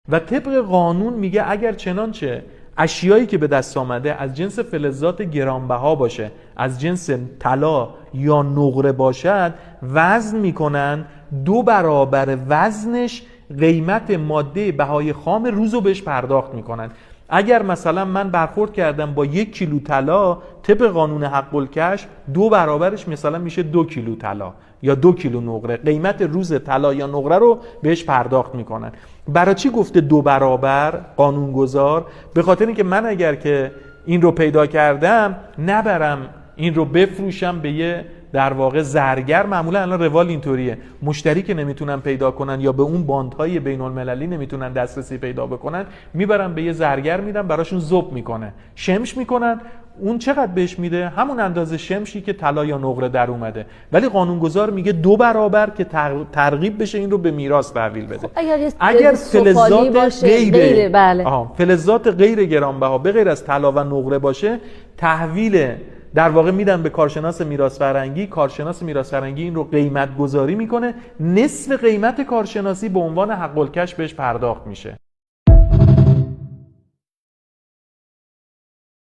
و طبق قانون میگه اگر چنانچه اشیایی که به دست آمده از جنس فلزات گرانبها باشه، از جنس طلا یا نقره باشد، وزن میکنن 2 برابر وزنش قیمت ماده بهای خام روزو بهش پرداخت میکنن. اگر مثلا من برخورد کردم با 1 کیلو طلا، طبق قانون حق الکشف 2 برابرش مثلا میشه 2 کیلو طلا یا 2 کیلو نقره، قیمت روز طلا یا نقره رو بهش پرداخت میکنن. برای چی گفته 2 برابر قانونگذار؟ به خاطر اینکه من اگر که این رو پیدا کردم نبرم این رو بفروشم به یه در واقع زرگر. معمولا الان روال اینطوریه، مشتری که نمیتونن پیدا کنن یا به اون باندهای بین المللی نمیتونن دسترسی پیدا بکنن، میبرن به یه زرگر میدن، براشون ذوب میکنه، شمش میکنن. اون چقدر بهش میده؟ همون اندازه شمشی که طلا یا نقره در اومده. ولی قانونگذار میگه 2 برابر که ترغیب بشه این رو به میراث تحویل بده. اگر فلزات غیر فلزات غیر گرانبها به غیر از طلا و نقره باشه، تحویل در واقع میدن به کارشناس میراث فرهنگی. کارشناس میراث فرهنگی این رو قیمت گذاری میکنه، نصف قیمت کارشناسی به عنوان حق الکشف بهش پرداخت میشه.